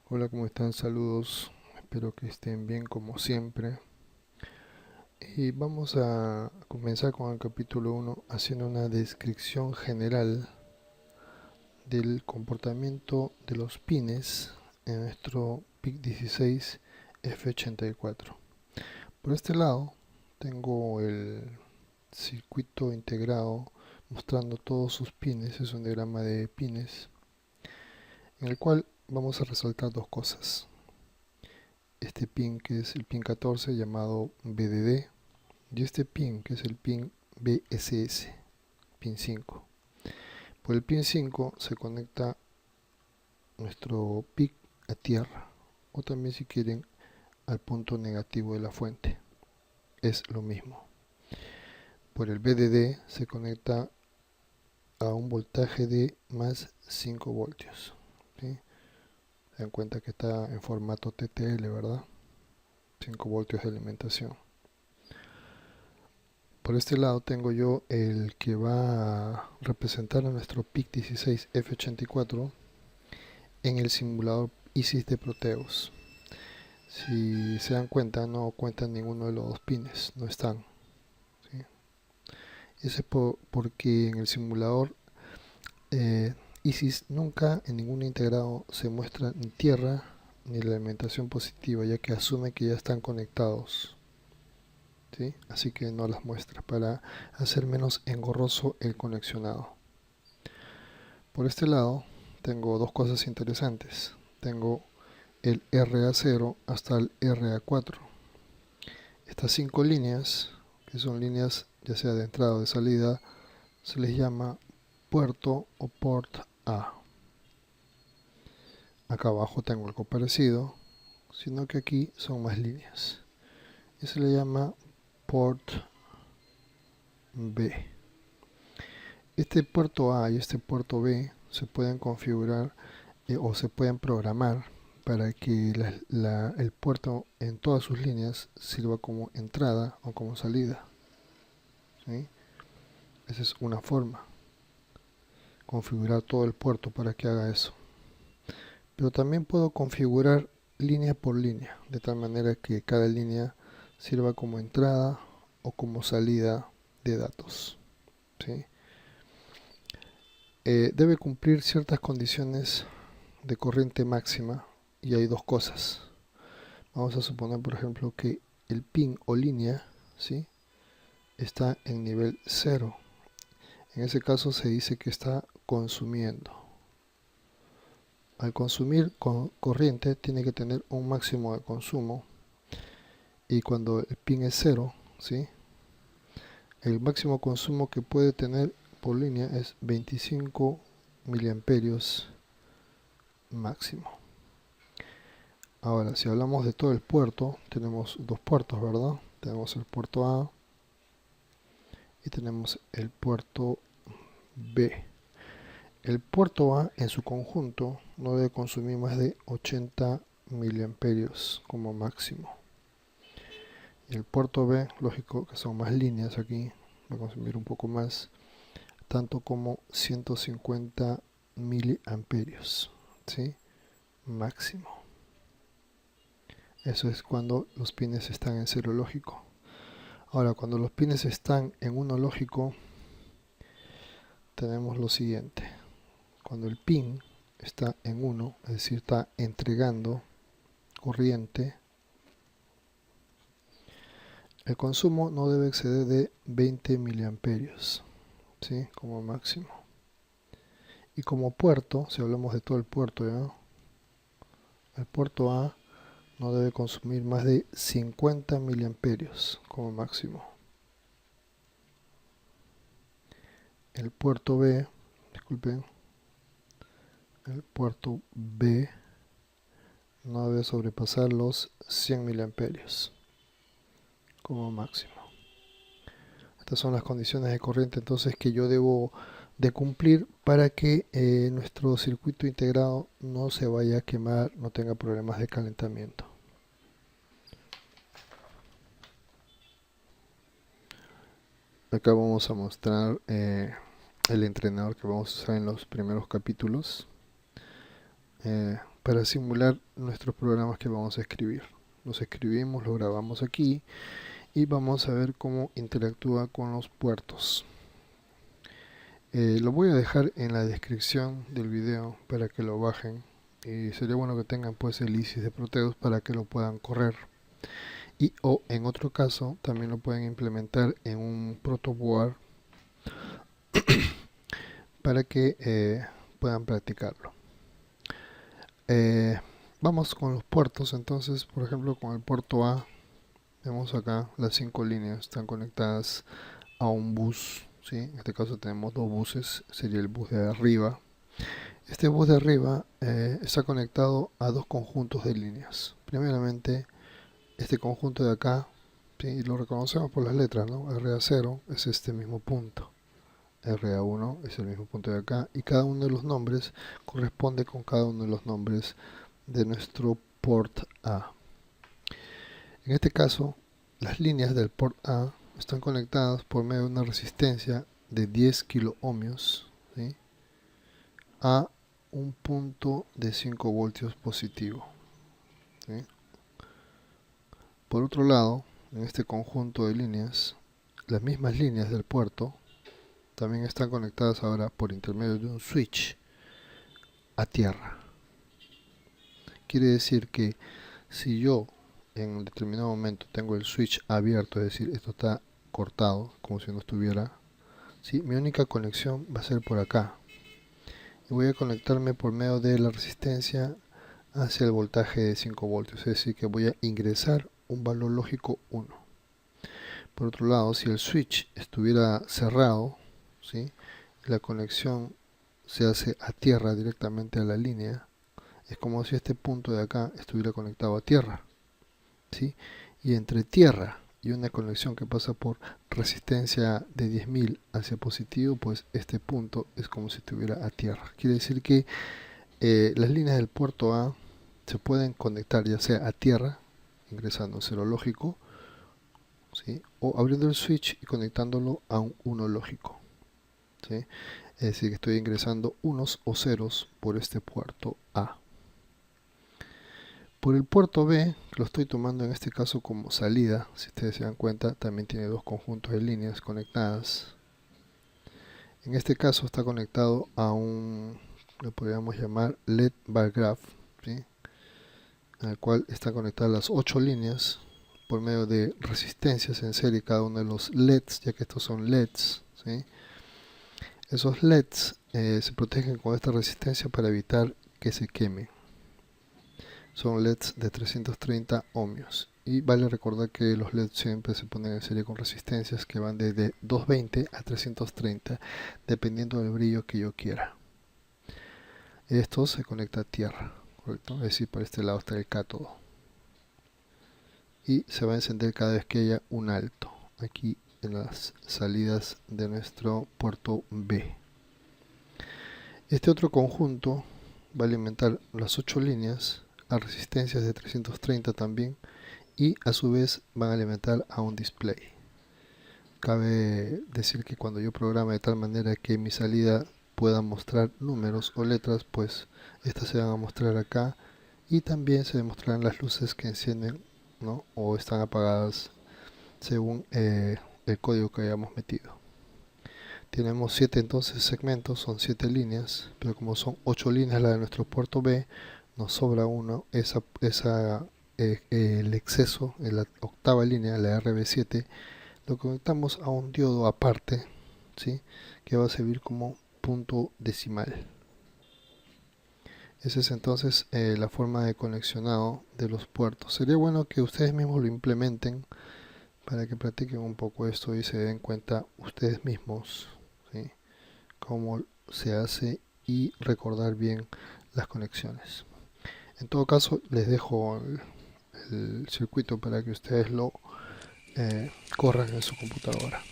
Hola, ¿cómo están? Saludos. Espero que estén bien como siempre. Y vamos a comenzar con el capítulo 1 haciendo una descripción general del comportamiento de los pines en nuestro PIC 16 F84. Por este lado tengo el circuito integrado mostrando todos sus pines. Es un diagrama de pines en el cual vamos a resaltar dos cosas. Este pin que es el pin 14 llamado BDD y este pin que es el pin BSS, pin 5. Por el pin 5 se conecta nuestro PIC a tierra o también si quieren al punto negativo de la fuente, es lo mismo. Por el BDD se conecta a un voltaje de más 5 voltios, ¿sí? Se dan cuenta que está en formato TTL, ¿verdad? 5 voltios de alimentación. Por este lado tengo yo el que va a representar a nuestro PIC 16 F84 en el simulador ISIS de Proteus. Si se dan cuenta, no cuentan ninguno de los dos pines, no están, ¿sí? Eso es porque en el simulador ISIS nunca en ningún integrado se muestra ni tierra ni la alimentación positiva, ya que asume que ya están conectados, ¿sí? Así que no las muestra para hacer menos engorroso el conexionado. Por este lado tengo dos cosas interesantes. Tengo el RA0 hasta el RA4. Estas 5 líneas, que son líneas ya sea de entrada o de salida, se les llama puerto o port A. Acá abajo tengo algo parecido, sino que aquí son más líneas. Y se le llama port B. Este puerto A y este puerto B se pueden configurar o se pueden programar para que el puerto en todas sus líneas sirva como entrada o como salida, ¿sí? Esa es una forma, configurar todo el puerto para que haga eso. Pero también puedo configurar línea por línea, de tal manera que cada línea sirva como entrada o como salida de datos, ¿sí? Debe cumplir ciertas condiciones de corriente máxima y hay dos cosas. Vamos a suponer, por ejemplo, que el pin o línea, ¿sí?, está en nivel 0. En ese caso se dice que está consumiendo. Al consumir corriente tiene que tener un máximo de consumo, y cuando el pin es 0, ¿sí?, el máximo consumo que puede tener por línea es 25 miliamperios máximo. Ahora, si hablamos de todo el puerto, tenemos dos puertos, ¿verdad? Tenemos el puerto A y tenemos el puerto B. El puerto A en su conjunto no debe consumir más de 80 miliamperios como máximo. Y el puerto B, lógico que son más líneas aquí, va a consumir un poco más, tanto como 150 miliamperios, ¿sí?, máximo. Eso es cuando los pines están en cero lógico. Ahora, cuando los pines están en 1 lógico, tenemos lo siguiente. Cuando el pin está en 1, es decir, está entregando corriente, el consumo no debe exceder de 20 miliamperios, ¿sí?, como máximo. Y como puerto, si hablamos de todo el puerto, ¿ya?, el puerto A no debe consumir más de 50 miliamperios como máximo. El puerto B, disculpen, el puerto B no debe sobrepasar los 100 miliamperios como máximo. Estas son las condiciones de corriente entonces que yo debo de cumplir para que nuestro circuito integrado no se vaya a quemar, no tenga problemas de calentamiento. Acá vamos a mostrar el entrenador que vamos a usar en los primeros capítulos. para simular nuestros programas que vamos a escribir. Los escribimos, lo grabamos aquí y vamos a ver cómo interactúa con los puertos. Lo voy a dejar en la descripción del video para que lo bajen, y sería bueno que tengan pues el ISIS de Proteus para que lo puedan correr, y o en otro caso también lo pueden implementar en un protoboard para que puedan practicarlo. Vamos con los puertos. Entonces, por ejemplo, con el puerto A, vemos acá las 5 líneas están conectadas a un bus, ¿sí? En este caso tenemos 2 buses, sería el bus de arriba. Este bus de arriba está conectado a 2 conjuntos de líneas. Primeramente, este conjunto de acá, ¿sí? Lo reconocemos por las letras, ¿no? RA0 es este mismo punto, RA1 es el mismo punto de acá, y cada uno de los nombres corresponde con cada uno de los nombres de nuestro port A. En este caso, las líneas del port A están conectadas por medio de una resistencia de 10 kilo ohmios, ¿sí? A un punto de 5 voltios positivo, ¿sí? Por otro lado, en este conjunto de líneas, las mismas líneas del puerto también están conectadas ahora por intermedio de un switch a tierra. Quiere decir que si yo en un determinado momento tengo el switch abierto, es decir, esto está cortado como si no estuviera, ¿sí? Mi única conexión va a ser por acá, y voy a conectarme por medio de la resistencia hacia el voltaje de 5 voltios, es decir, que voy a ingresar un valor lógico 1. Por otro lado, si el switch estuviera cerrado, ¿sí? La conexión se hace a tierra directamente a la línea, es como si este punto de acá estuviera conectado a tierra, ¿sí? Y entre tierra y una conexión que pasa por resistencia de 10.000 hacia positivo, pues este punto es como si estuviera a tierra. Quiere decir que las líneas del puerto A se pueden conectar ya sea a tierra, ingresando cero lógico, ¿sí? O abriendo el switch y conectándolo a un 1 lógico, ¿sí? Es decir, que estoy ingresando unos o ceros por este puerto A. Por el puerto B, lo estoy tomando en este caso como salida. Si ustedes se dan cuenta, también tiene 2 conjuntos de líneas conectadas. En este caso está conectado a un, lo podríamos llamar LED bar graph, ¿sí? Al cual están conectadas las 8 líneas por medio de resistencias en serie cada uno de los LEDs, ya que estos son LEDs, ¿sí? Esos LEDs se protegen con esta resistencia para evitar que se quemen. Son LEDs de 330 ohmios, y vale recordar que los LEDs siempre se ponen en serie con resistencias que van desde 220 a 330 dependiendo del brillo que yo quiera. Esto se conecta a tierra, ¿correcto? Es decir, por este lado está el cátodo, y se va a encender cada vez que haya un alto aquí en las salidas de nuestro puerto B. Este otro conjunto va a alimentar las 8 líneas a resistencias de 330 también, y a su vez van a alimentar a un display. Cabe decir que cuando yo programa de tal manera que mi salida pueda mostrar números o letras, pues estas se van a mostrar acá, y también se demostrarán las luces que encienden, ¿no? O están apagadas según el código que hayamos metido. Tenemos 7 entonces segmentos, son 7 líneas, pero como son 8 líneas la de nuestro puerto B, nos sobra uno, el exceso en la octava línea, la RB7, lo conectamos a un diodo aparte, ¿sí? Que va a servir como punto decimal. Esa es entonces la forma de conexionado de los puertos. Sería bueno que ustedes mismos lo implementen para que practiquen un poco esto y se den cuenta ustedes mismos, ¿sí? Cómo se hace, y recordar bien las conexiones. En todo caso, les dejo el circuito para que ustedes lo corran en su computadora.